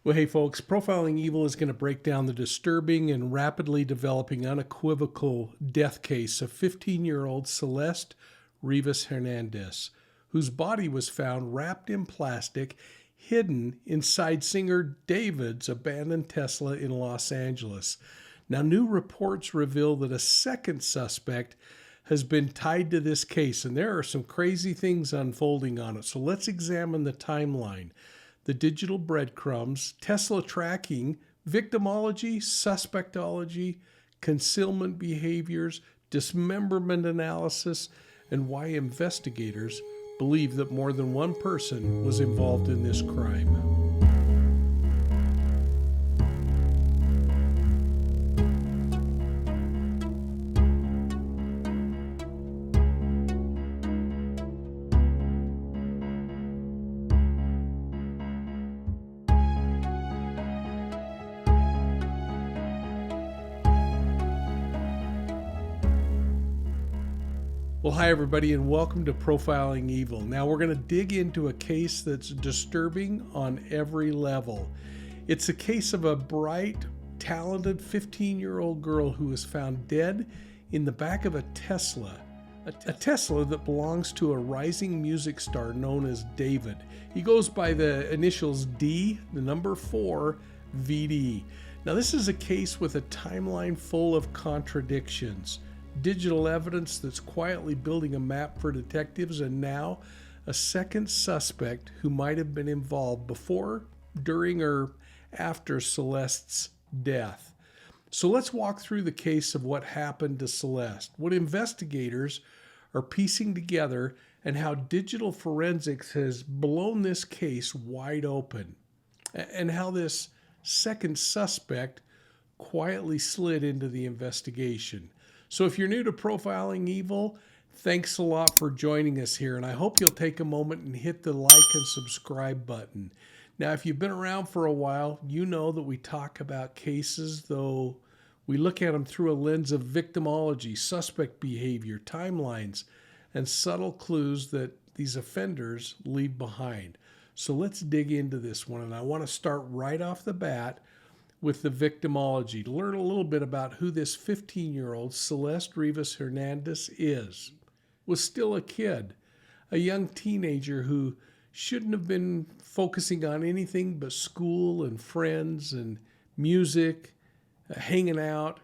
Well, hey folks, Profiling Evil is going to break down the disturbing and rapidly developing unequivocal death case of 15-year-old Celeste Rivas Hernandez, whose body was found wrapped in plastic, hidden inside singer David's abandoned Tesla in Los Angeles. Now, new reports reveal that a second suspect has been tied to this case, and there are some crazy things unfolding on it. So let's examine the timeline. The digital breadcrumbs, Tesla tracking, victimology, suspectology, concealment behaviors, dismemberment analysis, and why investigators believe that more than one person was involved in this crime. Well, hi everybody, and welcome to Profiling Evil. Now we're going to dig into a case that's disturbing on every level. It's a case of a bright, talented 15-year-old girl who was found dead in the back of a Tesla. A Tesla that belongs to a rising music star known as David. He goes by the initials D, the number 4vd. Now this is a case with a timeline full of contradictions. Digital evidence that's quietly building a map for detectives, and now a second suspect who might have been involved before, during, or after Celeste's death. So let's walk through the case of what happened to Celeste, what investigators are piecing together, and how digital forensics has blown this case wide open, and how this second suspect quietly slid into the investigation. So if you're new to Profiling Evil, thanks a lot for joining us here, and I hope you'll take a moment and hit the like and subscribe button. Now, if you've been around for a while, you know that we talk about cases, though we look at them through a lens of victimology, suspect behavior, timelines, and subtle clues that these offenders leave behind. So let's dig into this one, and I want to start right off the bat with the victimology to learn a little bit about who this 15-year-old Celeste Rivas Hernandez is. Was still a kid, a young teenager who shouldn't have been focusing on anything but school and friends and music, hanging out,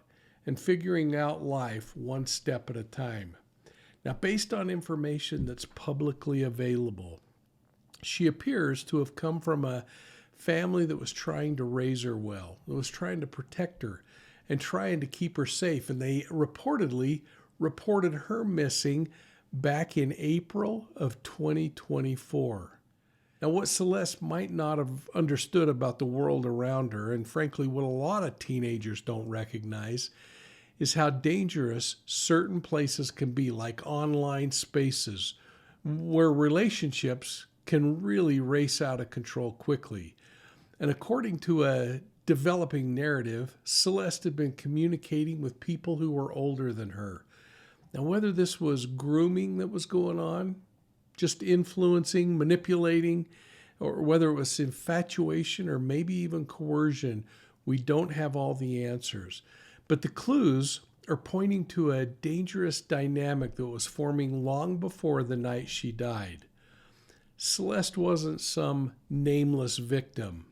and figuring out life one step at a time. Now, based on information that's publicly available, she appears to have come from a family that was trying to raise her well, that was trying to protect her and trying to keep her safe. And they reportedly reported her missing back in April of 2024. Now, what Celeste might not have understood about the world around her, and frankly, what a lot of teenagers don't recognize, is how dangerous certain places can be, like online spaces, where relationships can really race out of control quickly. And according to a developing narrative, Celeste had been communicating with people who were older than her. Now, whether this was grooming that was going on, just influencing, manipulating, or whether it was infatuation or maybe even coercion, we don't have all the answers. But the clues are pointing to a dangerous dynamic that was forming long before the night she died. Celeste wasn't some nameless victim.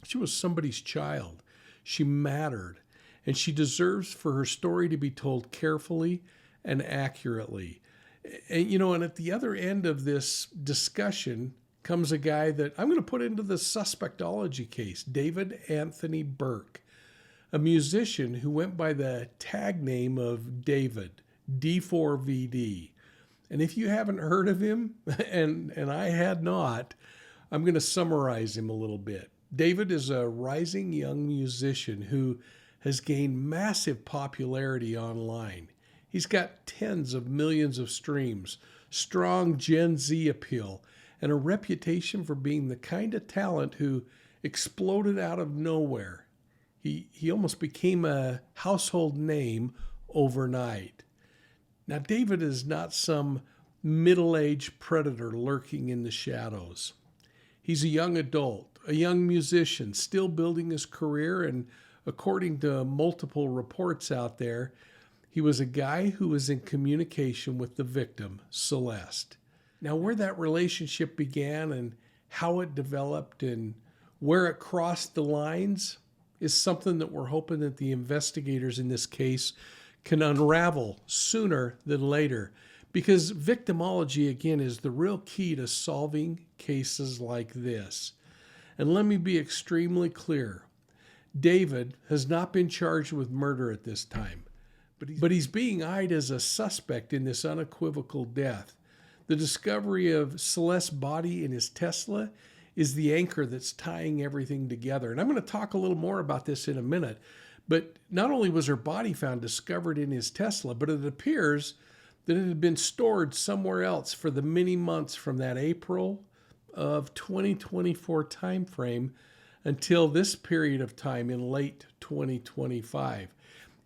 She was somebody's child. She mattered, and she deserves for her story to be told carefully and accurately. And at the other end of this discussion comes a guy that I'm going to put into the Suspectology case, David Anthony Burke, a musician who went by the tag name of David, D4vd. And if you haven't heard of him, and I had not, I'm going to summarize him a little bit. David is a rising young musician who has gained massive popularity online. He's got tens of millions of streams, strong Gen Z appeal, and a reputation for being the kind of talent who exploded out of nowhere. He almost became a household name overnight. Now, David is not some middle-aged predator lurking in the shadows. He's a young adult, a young musician still building his career, and according to multiple reports out there, he was a guy who was in communication with the victim, Celeste. Now, where that relationship began and how it developed and where it crossed the lines is something that we're hoping that the investigators in this case can unravel sooner than later. Because victimology, again, is the real key to solving cases like this. And let me be extremely clear. David has not been charged with murder at this time, but he's being eyed as a suspect in this unequivocal death. The discovery of Celeste's body in his Tesla is the anchor that's tying everything together. And I'm going to talk a little more about this in a minute. But not only was her body found discovered in his Tesla, but it appears that it had been stored somewhere else for the many months from that April of 2024 timeframe until this period of time in late 2025.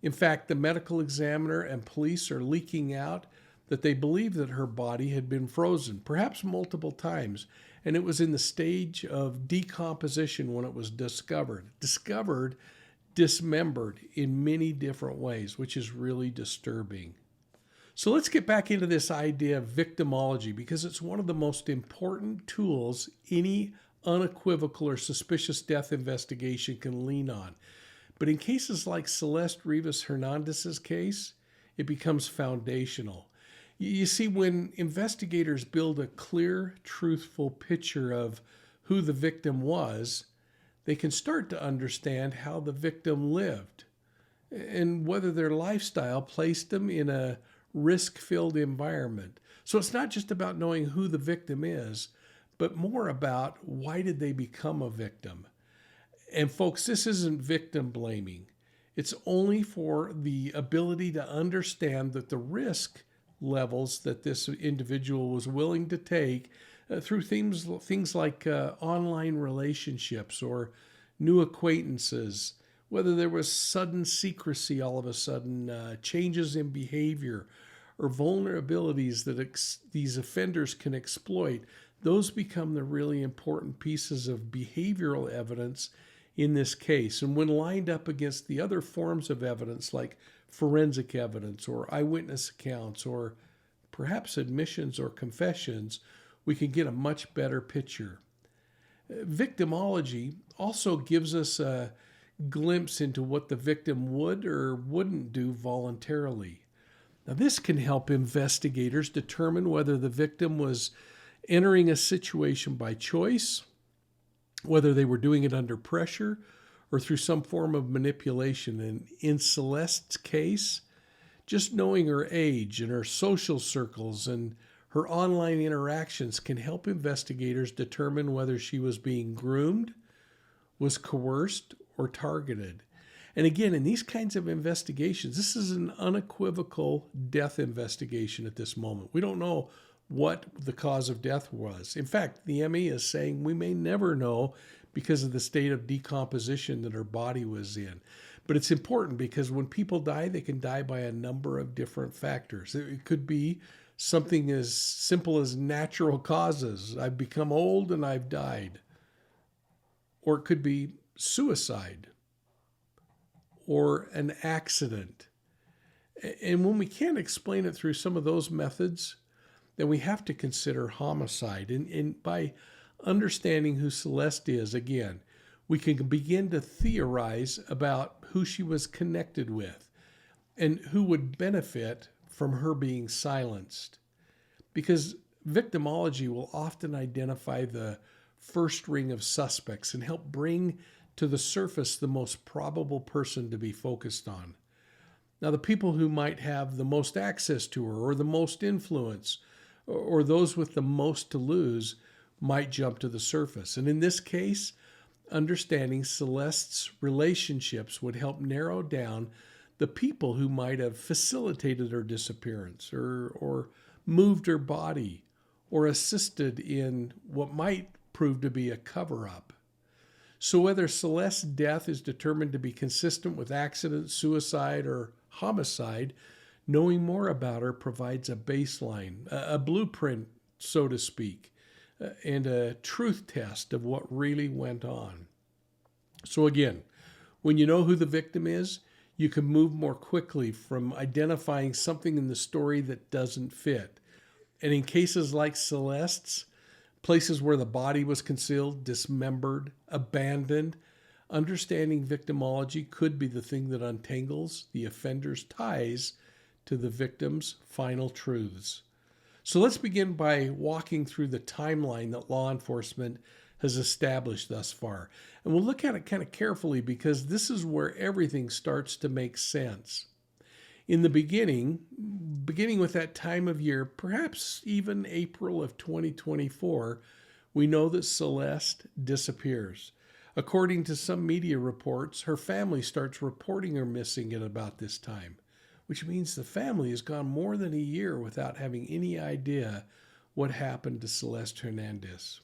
In fact, the medical examiner and police are leaking out that they believe that her body had been frozen, perhaps multiple times, and it was in the stage of decomposition when it was discovered. Dismembered in many different ways, which is really disturbing. So let's get back into this idea of victimology, because it's one of the most important tools any unequivocal or suspicious death investigation can lean on. But in cases like Celeste Rivas Hernandez's case, it becomes foundational. You see, when investigators build a clear, truthful picture of who the victim was, they can start to understand how the victim lived and whether their lifestyle placed them in a risk-filled environment. So it's not just about knowing who the victim is, but more about why did they become a victim. And folks, this isn't victim blaming. It's only for the ability to understand that the risk levels that this individual was willing to take through things like online relationships or new acquaintances, whether there was sudden secrecy all of a sudden, changes in behavior, or vulnerabilities that these offenders can exploit. Those become the really important pieces of behavioral evidence in this case. And when lined up against the other forms of evidence like forensic evidence or eyewitness accounts or perhaps admissions or confessions, we can get a much better picture. Victimology also gives us a glimpse into what the victim would or wouldn't do voluntarily. Now, this can help investigators determine whether the victim was entering a situation by choice, whether they were doing it under pressure or through some form of manipulation. And in Celeste's case, just knowing her age and her social circles and her online interactions can help investigators determine whether she was being groomed, was coerced, or targeted. And again, in these kinds of investigations, this is an unequivocal death investigation at this moment. We don't know what the cause of death was. In fact, the ME is saying we may never know because of the state of decomposition that her body was in. But it's important because when people die, they can die by a number of different factors. It could be something as simple as natural causes. I've become old and I've died. Or it could be suicide or an accident. And when we can't explain it through some of those methods, then we have to consider homicide. And by understanding who Celeste is, again, we can begin to theorize about who she was connected with and who would benefit from her being silenced. Because victimology will often identify the first ring of suspects and help bring to the surface the most probable person to be focused on. Now, the people who might have the most access to her or the most influence or those with the most to lose might jump to the surface. And in this case, understanding Celeste's relationships would help narrow down the people who might have facilitated her disappearance or moved her body or assisted in what might prove to be a cover-up. So whether Celeste's death is determined to be consistent with accident, suicide, or homicide, knowing more about her provides a baseline, a blueprint, so to speak, and a truth test of what really went on. So again, when you know who the victim is, you can move more quickly from identifying something in the story that doesn't fit. And in cases like Celeste's, places where the body was concealed, dismembered, abandoned, understanding victimology could be the thing that untangles the offender's ties to the victim's final truths. So let's begin by walking through the timeline that law enforcement has established thus far. And we'll look at it kind of carefully because this is where everything starts to make sense. In the beginning with that time of year, perhaps even April of 2024, we know that Celeste disappears. According to some media reports, her family starts reporting her missing at about this time, which means the family has gone more than a year without having any idea what happened to Celeste Hernandez.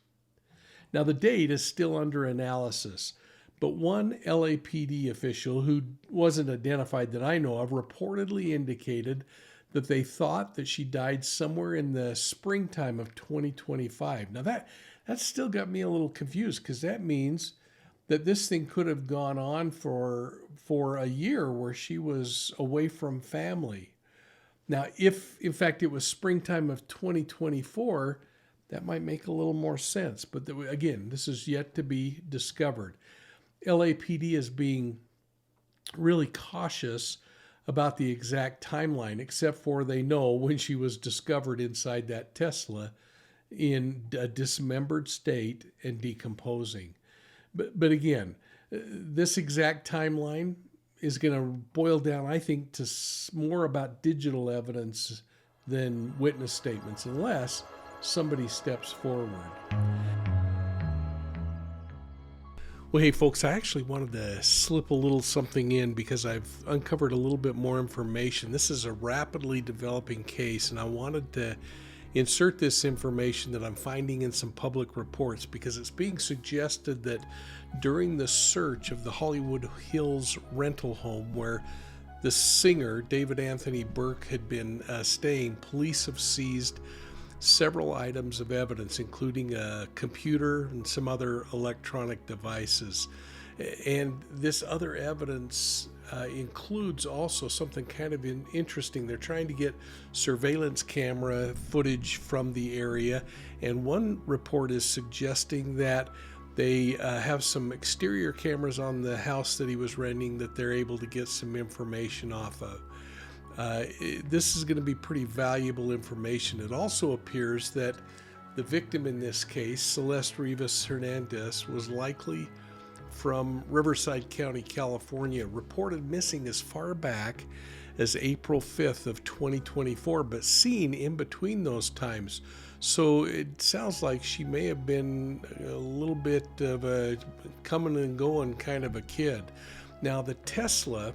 Now, the date is still under analysis, but one LAPD official who wasn't identified that I know of reportedly indicated that they thought that she died somewhere in the springtime of 2025. Now, that still got me a little confused because that means that this thing could have gone on for a year where she was away from family. Now, if in fact it was springtime of 2024, that might make a little more sense. But again, this is yet to be discovered. LAPD is being really cautious about the exact timeline, except for they know when she was discovered inside that Tesla in a dismembered state and decomposing. But again, this exact timeline is going to boil down, I think, to more about digital evidence than witness statements, unless somebody steps forward. Well, hey, folks, I actually wanted to slip a little something in because I've uncovered a little bit more information. This is a rapidly developing case, and I wanted to insert this information that I'm finding in some public reports because it's being suggested that during the search of the Hollywood Hills rental home where the singer David Anthony Burke had been staying, police have seized several items of evidence, including a computer and some other electronic devices. And this other evidence includes also something kind of interesting. They're trying to get surveillance camera footage from the area, and one report is suggesting that they have some exterior cameras on the house that he was renting that they're able to get some information off of. This is going to be pretty valuable information. It also appears that the victim in this case, Celeste Rivas Hernandez, was likely from Riverside County, California, reported missing as far back as April 5th of 2024, but seen in between those times. So it sounds like she may have been a little bit of a coming and going kind of a kid. Now, the Tesla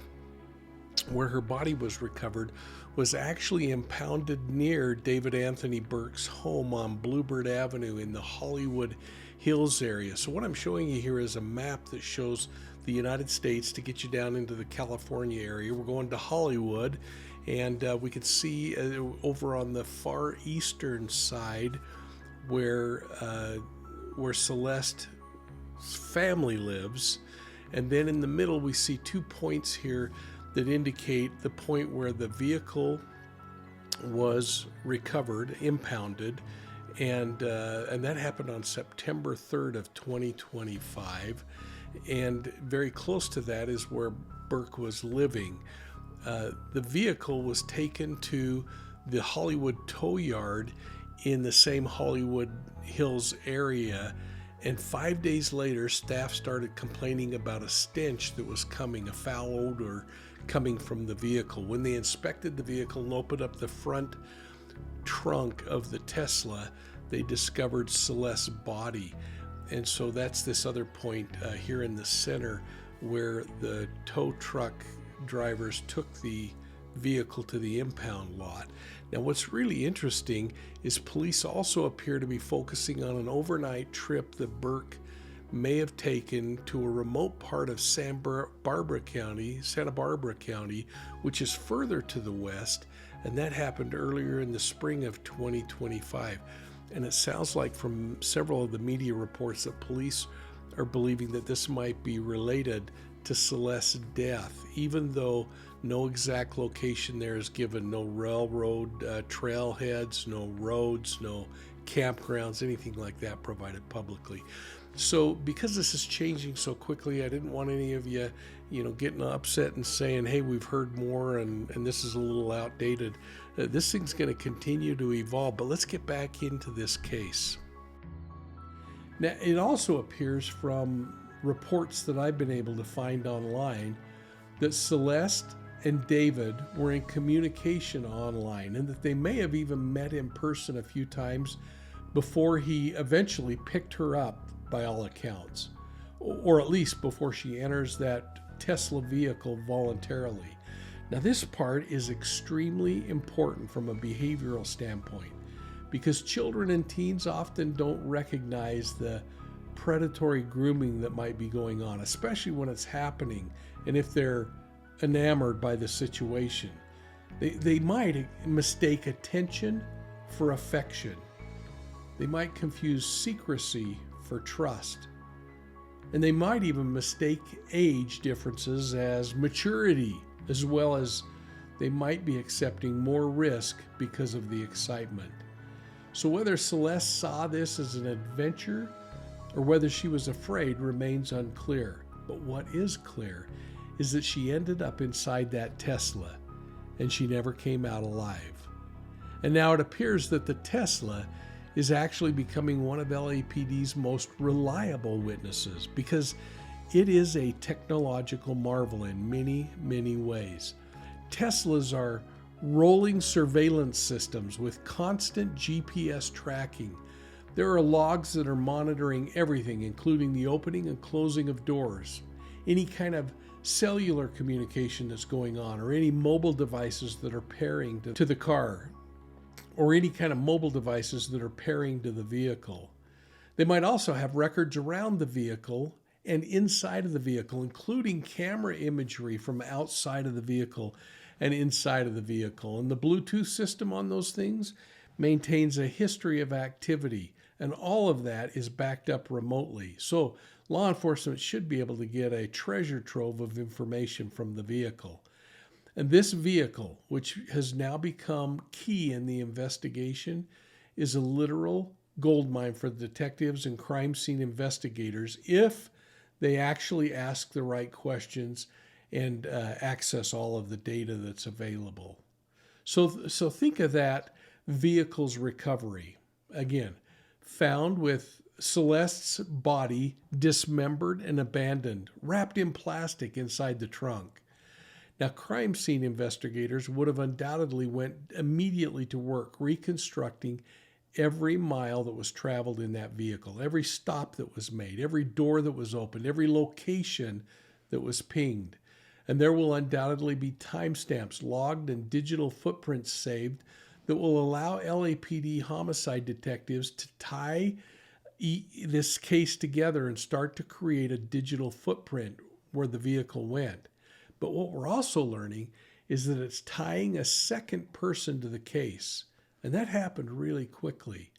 where her body was recovered was actually impounded near David Anthony Burke's home on Bluebird Avenue in the Hollywood Hills area. So what I'm showing you here is a map that shows the United States to get you down into the California area. We're going to Hollywood, and we can see over on the far eastern side where Celeste's family lives. And then in the middle we see 2 points here that indicate the point where the vehicle was recovered, impounded, and that happened on September 3rd of 2025. And very close to that is where Burke was living. The vehicle was taken to the Hollywood tow yard in the same Hollywood Hills area, and 5 days later, staff started complaining about a stench that was coming, a foul odor coming from the vehicle. When they inspected the vehicle and opened up the front trunk of the Tesla, they discovered Celeste's body. And so that's this other point here in the center where the tow truck drivers took the vehicle to the impound lot. Now, what's really interesting is police also appear to be focusing on an overnight trip that Burke may have taken to a remote part of Santa Barbara County, which is further to the west, and that happened earlier in the spring of 2025. And it sounds like from several of the media reports that police are believing that this might be related to Celeste's death, even though no exact location there is given, no railroad trailheads, no roads, no campgrounds, anything like that provided publicly. So because this is changing so quickly, I didn't want any of you, getting upset and saying, hey, we've heard more and this is a little outdated. This thing's going to continue to evolve, but let's get back into this case. Now, it also appears from reports that I've been able to find online that Celeste and David were in communication online and that they may have even met in person a few times before he eventually picked her up, by all accounts, or at least before she enters that Tesla vehicle voluntarily. Now, this part is extremely important from a behavioral standpoint because children and teens often don't recognize the predatory grooming that might be going on, especially when it's happening and if they're enamored by the situation. They might mistake attention for affection. They might confuse secrecy for trust. And they might even mistake age differences as maturity, as well as they might be accepting more risk because of the excitement. So whether Celeste saw this as an adventure or whether she was afraid remains unclear. But what is clear is that she ended up inside that Tesla and she never came out alive. And now it appears that the Tesla is actually becoming one of LAPD's most reliable witnesses because it is a technological marvel in many, many ways. Teslas are rolling surveillance systems with constant GPS tracking. There are logs that are monitoring everything, including the opening and closing of doors, any kind of cellular communication that's going on, or any mobile devices that are pairing to the car, or any kind of mobile devices that are pairing to the vehicle. They might also have records around the vehicle and inside of the vehicle, including camera imagery from outside of the vehicle and inside of the vehicle. And the Bluetooth system on those things maintains a history of activity, and all of that is backed up remotely. So law enforcement should be able to get a treasure trove of information from the vehicle. And this vehicle, which has now become key in the investigation, is a literal goldmine for the detectives and crime scene investigators if they actually ask the right questions and access all of the data that's available. So think of that vehicle's recovery. Again, found with Celeste's body dismembered and abandoned, wrapped in plastic inside the trunk. Now, crime scene investigators would have undoubtedly went immediately to work reconstructing every mile that was traveled in that vehicle, every stop that was made, every door that was opened, every location that was pinged. And there will undoubtedly be timestamps logged and digital footprints saved that will allow LAPD homicide detectives to tie this case together and start to create a digital footprint where the vehicle went. But what we're also learning is that it's tying a second person to the case. And that happened really quickly.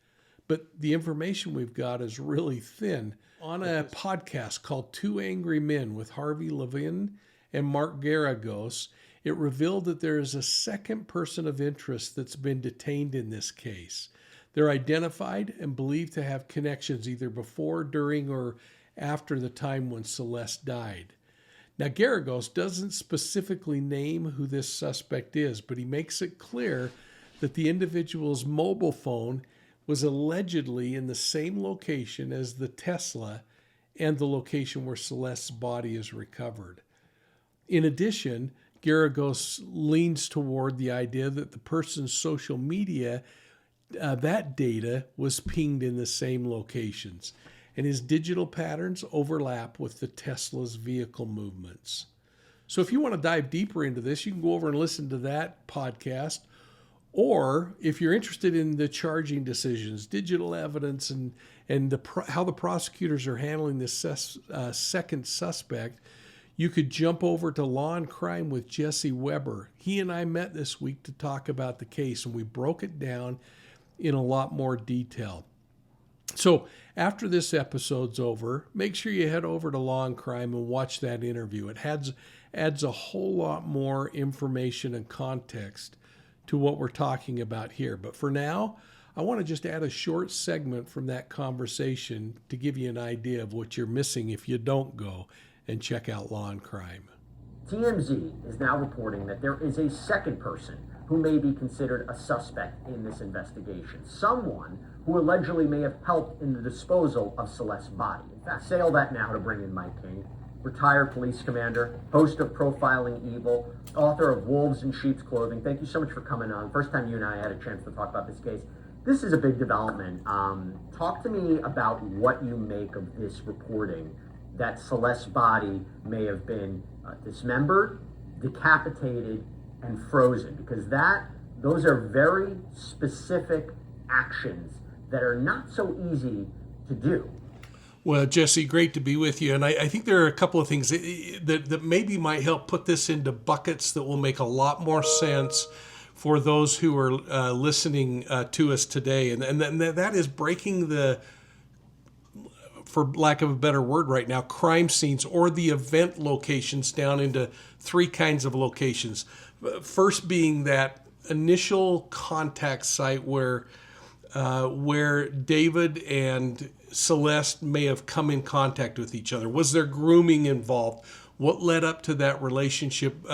But the information we've got is really thin. On a podcast called Two Angry Men with Harvey Levin and Mark Garagos, it revealed that there is a second person of interest that's been detained in this case. They're identified and believed to have connections either before, during, or after the time when Celeste died. Now, Garagos doesn't specifically name who this suspect is, but he makes it clear that the individual's mobile phone was allegedly in the same location as the Tesla and the location where Celeste's body is recovered. In addition, Garagos leans toward the idea that the person's social media, that data was pinged in the same locations, and his digital patterns overlap with the Tesla's vehicle movements. So if you want to dive deeper into this, you can go over and listen to that podcast. Or if you're interested in the charging decisions, digital evidence, and how the prosecutors are handling this second suspect, you could jump over to Law and Crime with Jesse Weber. He and I met this week to talk about the case, and we broke it down in a lot more detail. So after this episode's over, make sure you head over to Law and Crime and watch that interview. It adds a whole lot more information and context to what we're talking about here. But for now, I want to just add a short segment from that conversation to give you an idea of what you're missing if you don't go and check out Law and Crime. TMZ is now reporting that there is a second person who may be considered a suspect in this investigation. Someone who allegedly may have helped in the disposal of Celeste's body. In fact, say all that now to bring in Mike King, retired police commander, host of Profiling Evil, author of Wolves in Sheep's Clothing. Thank you so much for coming on. First time you and I had a chance to talk about this case. This is a big development. Talk to me about what you make of this reporting that Celeste's body may have been dismembered, decapitated, and frozen, because those are very specific actions that are not so easy to do. Well, Jesse, great to be with you. And I think there are a couple of things that maybe might help put this into buckets that will make a lot more sense for those who are listening to us today. And that is breaking the, for lack of a better word right now, crime scenes or the event locations down into three kinds of locations. First being that initial contact site where David and Celeste may have come in contact with each other. Was there grooming involved? What led up to that relationship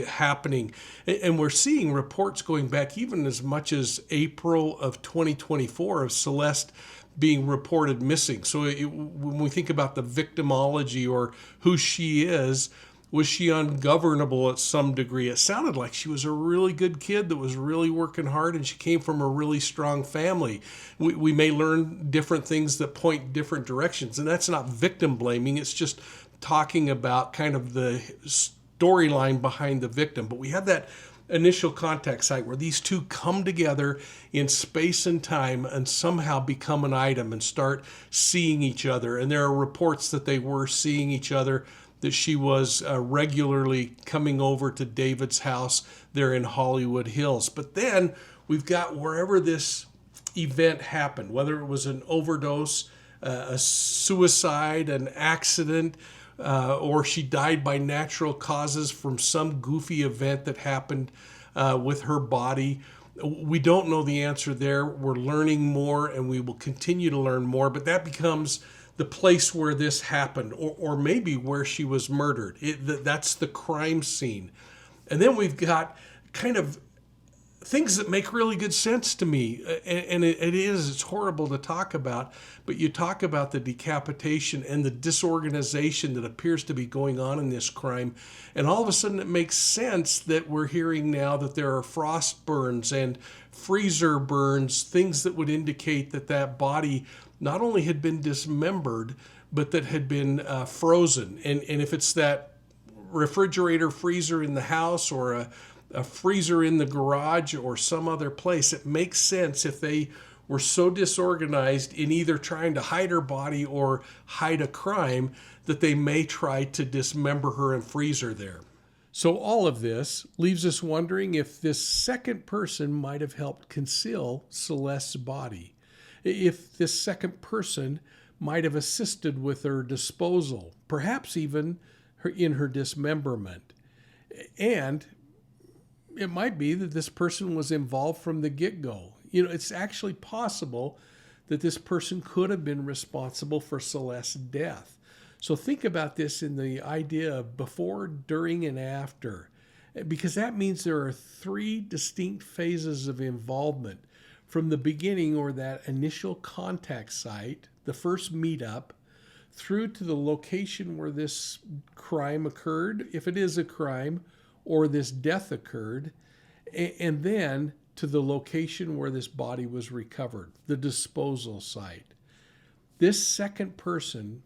happening? And we're seeing reports going back even as much as April of 2024 of Celeste being reported missing. So when we think about the victimology or who she is, was she ungovernable at some degree? It sounded like she was a really good kid that was really working hard, and she came from a really strong family. We may learn different things that point different directions, and that's not victim blaming. It's just talking about kind of the storyline behind the victim. But we have that initial contact site where these two come together in space and time and somehow become an item and start seeing each other. And there are reports that they were seeing each other, that she was regularly coming over to David's house there in Hollywood Hills. But then we've got wherever this event happened, whether it was an overdose, a suicide, an accident, or she died by natural causes from some goofy event that happened with her body. We don't know the answer there. We're learning more, and we will continue to learn more, but that becomes the place where this happened, or maybe where she was murdered. That's the crime scene. And then we've got kind of things that make really good sense to me. And it's horrible to talk about, but you talk about the decapitation and the disorganization that appears to be going on in this crime. And all of a sudden it makes sense that we're hearing now that there are frost burns and freezer burns, things that would indicate that that body not only had been dismembered, but that had been frozen. And if it's that refrigerator freezer in the house or a freezer in the garage or some other place, it makes sense if they were so disorganized in either trying to hide her body or hide a crime that they may try to dismember her and freeze her there. So all of this leaves us wondering if this second person might have helped conceal Celeste's body. If this second person might have assisted with her disposal, perhaps even in her dismemberment. And it might be that this person was involved from the get-go. You know, it's actually possible that this person could have been responsible for Celeste's death. So think about this in the idea of before, during, and after, because that means there are three distinct phases of involvement. From the beginning, or that initial contact site, the first meetup, through to the location where this crime occurred, if it is a crime, or this death occurred, and then to the location where this body was recovered, the disposal site. This second person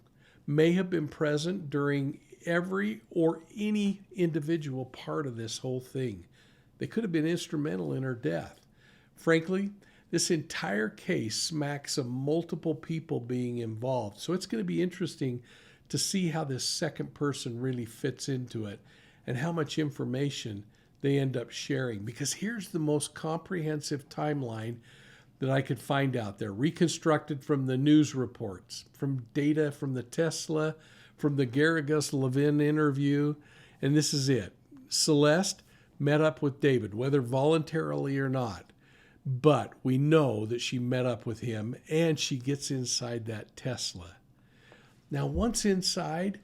may have been present during every or any individual part of this whole thing. They could have been instrumental in her death. Frankly, this entire case smacks of multiple people being involved. So it's going to be interesting to see how this second person really fits into it and how much information they end up sharing. Because here's the most comprehensive timeline that I could find out there, reconstructed from the news reports, from data from the Tesla, from the Garrigus Levin interview, and this is it. Celeste met up with David, whether voluntarily or not, but we know that she met up with him, and she gets inside that Tesla. Now, once inside,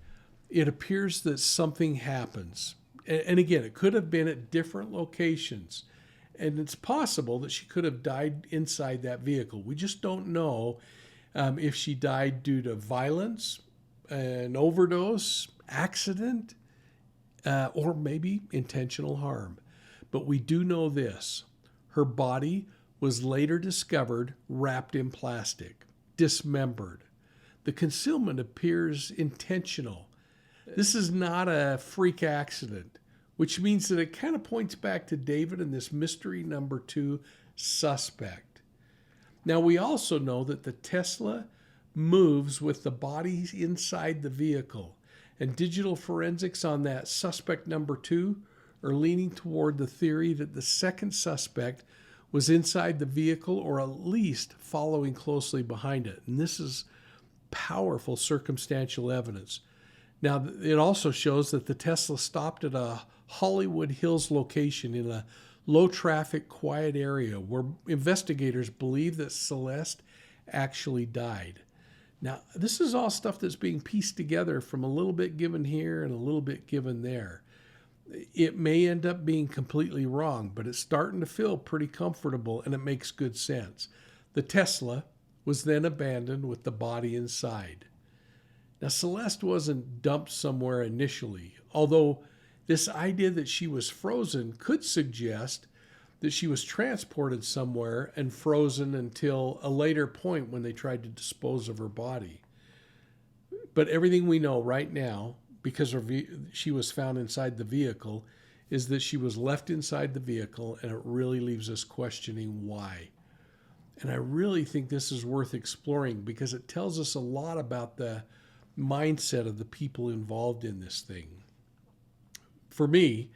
it appears that something happens. And again, it could have been at different locations. And it's possible that she could have died inside that vehicle. We just don't know if she died due to violence, an overdose, accident, or maybe intentional harm. But we do know this. Her body was later discovered wrapped in plastic, dismembered. The concealment appears intentional. This is not a freak accident, which means that it kind of points back to David and this mystery number 2 suspect. Now, we also know that the Tesla moves with the body inside the vehicle, and digital forensics on that suspect number 2 are leaning toward the theory that the second suspect was inside the vehicle, or at least following closely behind it. And this is powerful circumstantial evidence. Now, it also shows that the Tesla stopped at a Hollywood Hills location in a low-traffic, quiet area where investigators believe that Celeste actually died. Now, this is all stuff that's being pieced together from a little bit given here and a little bit given there. It may end up being completely wrong, but it's starting to feel pretty comfortable, and it makes good sense. The Tesla was then abandoned with the body inside. Now, Celeste wasn't dumped somewhere initially, although this idea that she was frozen could suggest that she was transported somewhere and frozen until a later point when they tried to dispose of her body. But everything we know right now, because she was found inside the vehicle, is that she was left inside the vehicle, and it really leaves us questioning why. And I really think this is worth exploring because it tells us a lot about the mindset of the people involved in this thing. For me,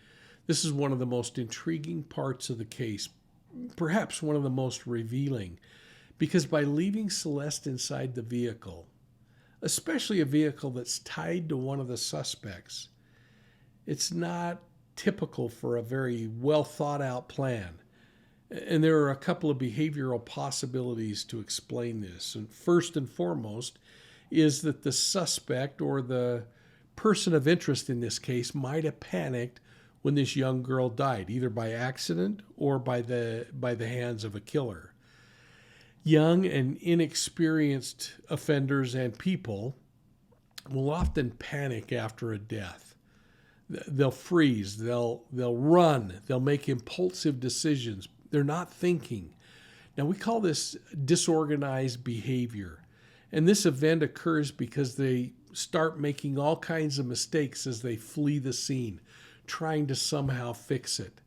this is one of the most intriguing parts of the case, perhaps one of the most revealing, because by leaving Celeste inside the vehicle, especially a vehicle that's tied to one of the suspects, it's not typical for a very well thought out plan. And there are a couple of behavioral possibilities to explain this. And first and foremost is that the suspect, or the person of interest in this case, might have panicked when this young girl died, either by accident or by the hands of a killer. Young and inexperienced offenders and people will often panic after a death. They'll freeze, they'll run, they'll make impulsive decisions. They're not thinking. Now, we call this disorganized behavior. And this event occurs because they start making all kinds of mistakes as they flee the scene, trying to somehow fix it.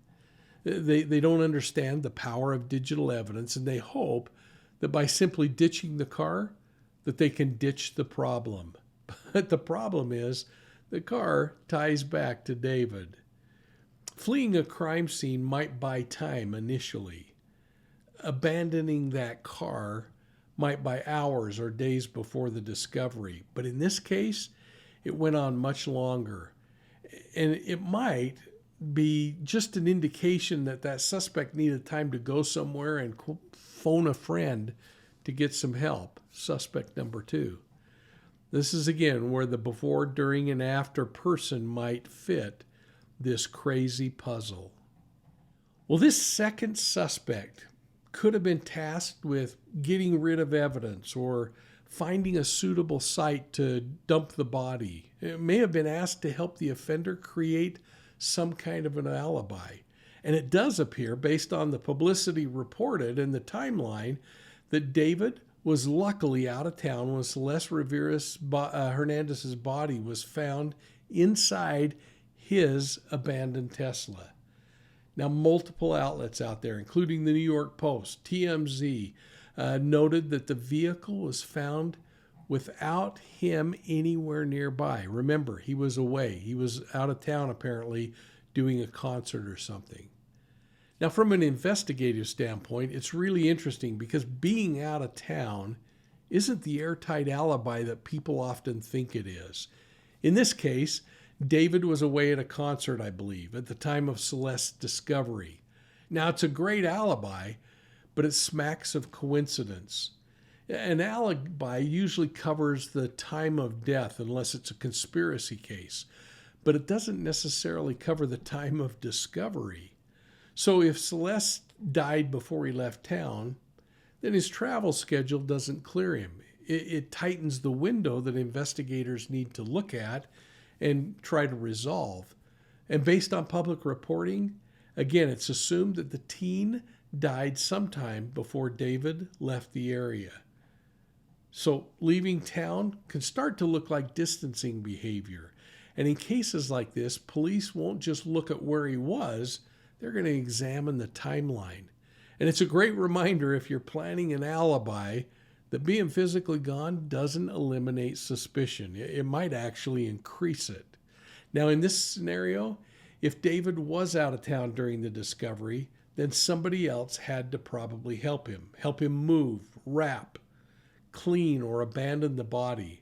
They don't understand the power of digital evidence, and they hope that by simply ditching the car, that they can ditch the problem. But the problem is the car ties back to David. Fleeing a crime scene might buy time initially. Abandoning that car might buy hours or days before the discovery. But in this case, it went on much longer. And it might be just an indication that that suspect needed time to go somewhere and phone a friend to get some help. Suspect number 2. This is again where the before, during, and after person might fit this crazy puzzle. Well, this second suspect could have been tasked with getting rid of evidence or finding a suitable site to dump the body. It may have been asked to help the offender create some kind of an alibi. And it does appear, based on the publicity reported and the timeline, that David was luckily out of town when Celeste Rivas Hernandez's body was found inside his abandoned Tesla. Now, multiple outlets out there, including the New York Post, TMZ, noted that the vehicle was found without him anywhere nearby. Remember, he was away. He was out of town, apparently, doing a concert or something. Now, from an investigative standpoint, it's really interesting because being out of town isn't the airtight alibi that people often think it is. In this case, David was away at a concert, I believe, at the time of Celeste's discovery. Now, it's a great alibi, but it smacks of coincidence. An alibi usually covers the time of death unless it's a conspiracy case, but it doesn't necessarily cover the time of discovery. So if Celeste died before he left town, then his travel schedule doesn't clear him. It tightens the window that investigators need to look at and try to resolve. And based on public reporting, again, it's assumed that the teen died sometime before David left the area. So leaving town can start to look like distancing behavior. And in cases like this, police won't just look at where he was, they're going to examine the timeline. And it's a great reminder if you're planning an alibi that being physically gone doesn't eliminate suspicion. It might actually increase it. Now, in this scenario, if David was out of town during the discovery, then somebody else had to probably help him move, wrap, clean, or abandon the body.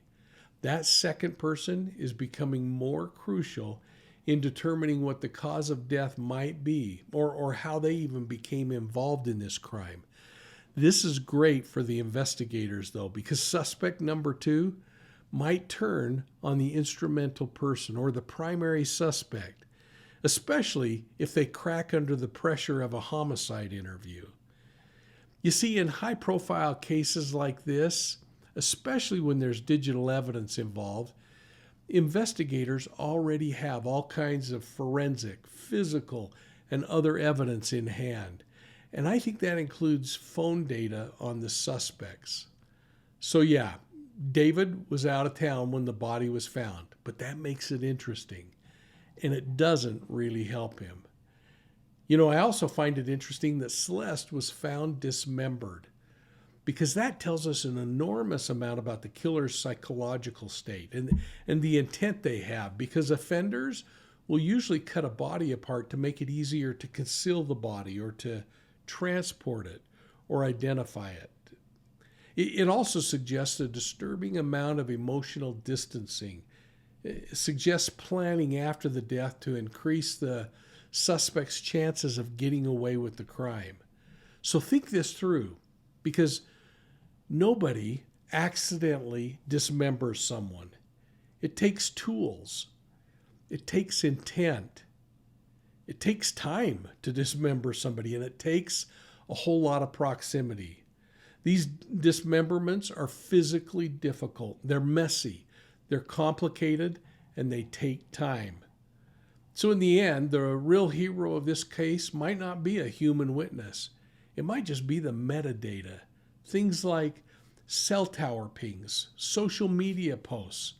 That second person is becoming more crucial in determining what the cause of death might be, or how they even became involved in this crime. This is great for the investigators, though, because suspect number 2 might turn on the instrumental person or the primary suspect, especially if they crack under the pressure of a homicide interview. You see, in high-profile cases like this, especially when there's digital evidence involved, investigators already have all kinds of forensic, physical, and other evidence in hand. And I think that includes phone data on the suspects. So yeah, David was out of town when the body was found, but that makes it interesting. And it doesn't really help him. You know, I also find it interesting that Celeste was found dismembered, because that tells us an enormous amount about the killer's psychological state and the intent they have, because offenders will usually cut a body apart to make it easier to conceal the body or to transport it or identify it. It also suggests a disturbing amount of emotional distancing. It suggests planning after the death to increase the suspect's chances of getting away with the crime. So think this through, because nobody accidentally dismembers someone. It takes tools. It takes intent. It takes time to dismember somebody, and it takes a whole lot of proximity. These dismemberments are physically difficult. They're messy. They're complicated, and they take time. So in the end, the real hero of this case might not be a human witness. It might just be the metadata. Things like cell tower pings, social media posts,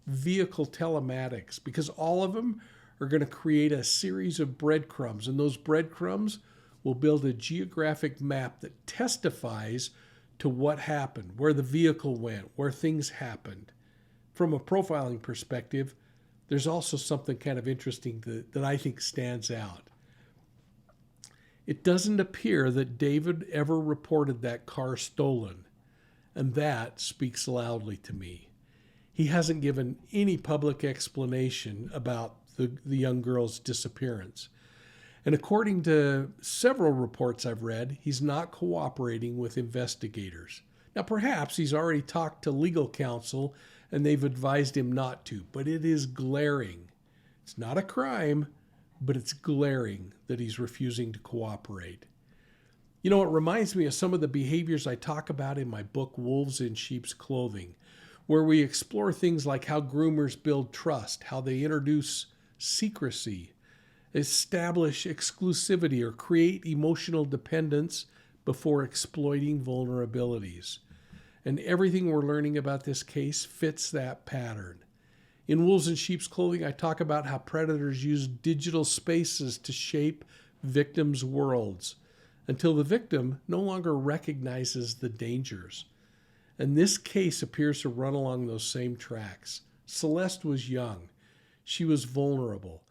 vehicle telematics, because all of them are going to create a series of breadcrumbs, and those breadcrumbs will build a geographic map that testifies to what happened, where the vehicle went, where things happened. From a profiling perspective, there's also something kind of interesting that I think stands out. It doesn't appear that David ever reported that car stolen, and that speaks loudly to me. He hasn't given any public explanation about the young girl's disappearance. And according to several reports I've read, he's not cooperating with investigators. Now, perhaps he's already talked to legal counsel and they've advised him not to, but it is glaring. It's not a crime, but it's glaring that he's refusing to cooperate. You know, it reminds me of some of the behaviors I talk about in my book, Wolves in Sheep's Clothing, where we explore things like how groomers build trust, how they introduce secrecy, establish exclusivity, or create emotional dependence before exploiting vulnerabilities. And everything we're learning about this case fits that pattern. In Wolves in Sheep's Clothing, I talk about how predators use digital spaces to shape victims' worlds until the victim no longer recognizes the dangers. And this case appears to run along those same tracks. Celeste was young. She was vulnerable.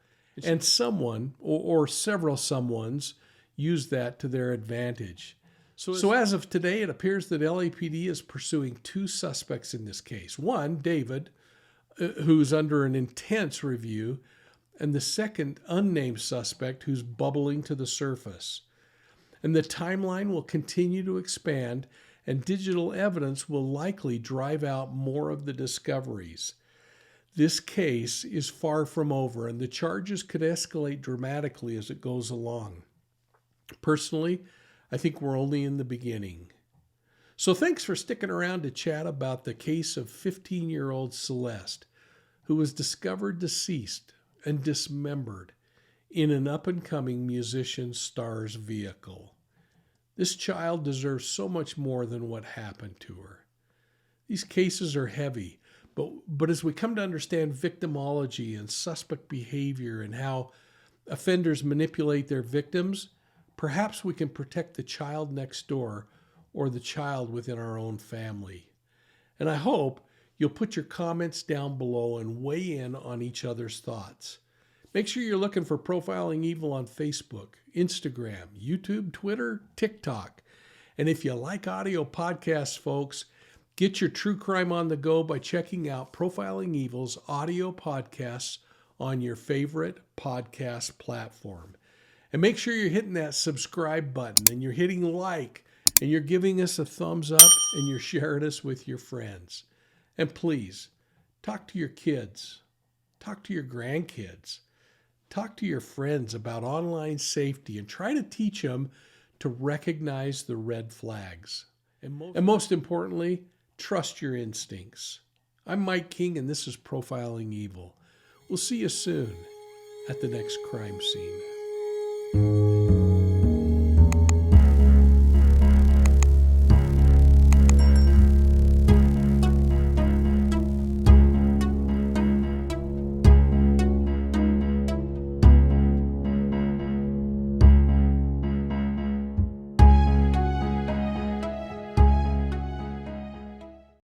And someone, or several someones, use that to their advantage. So as of today, it appears that LAPD is pursuing 2 suspects in this case. One, David, who's under an intense review, and the second, unnamed suspect, who's bubbling to the surface. And the timeline will continue to expand, and digital evidence will likely drive out more of the discoveries. This case is far from over, and the charges could escalate dramatically as it goes along. Personally, I think we're only in the beginning. So thanks for sticking around to chat about the case of 15-year-old Celeste, who was discovered deceased and dismembered in an up-and-coming musician star's vehicle. This child deserves so much more than what happened to her. These cases are heavy, but as we come to understand victimology and suspect behavior and how offenders manipulate their victims, perhaps we can protect the child next door or the child within our own family. And I hope you'll put your comments down below and weigh in on each other's thoughts. Make sure you're looking for Profiling Evil on Facebook, Instagram, YouTube, Twitter, TikTok. And if you like audio podcasts, folks, get your true crime on the go by checking out Profiling Evil's audio podcasts on your favorite podcast platform. And make sure you're hitting that subscribe button and you're hitting like and you're giving us a thumbs up and you're sharing us with your friends. And please, talk to your kids, talk to your grandkids, talk to your friends about online safety and try to teach them to recognize the red flags. And most importantly, trust your instincts. I'm Mike King and this is Profiling Evil. We'll see you soon at the next crime scene.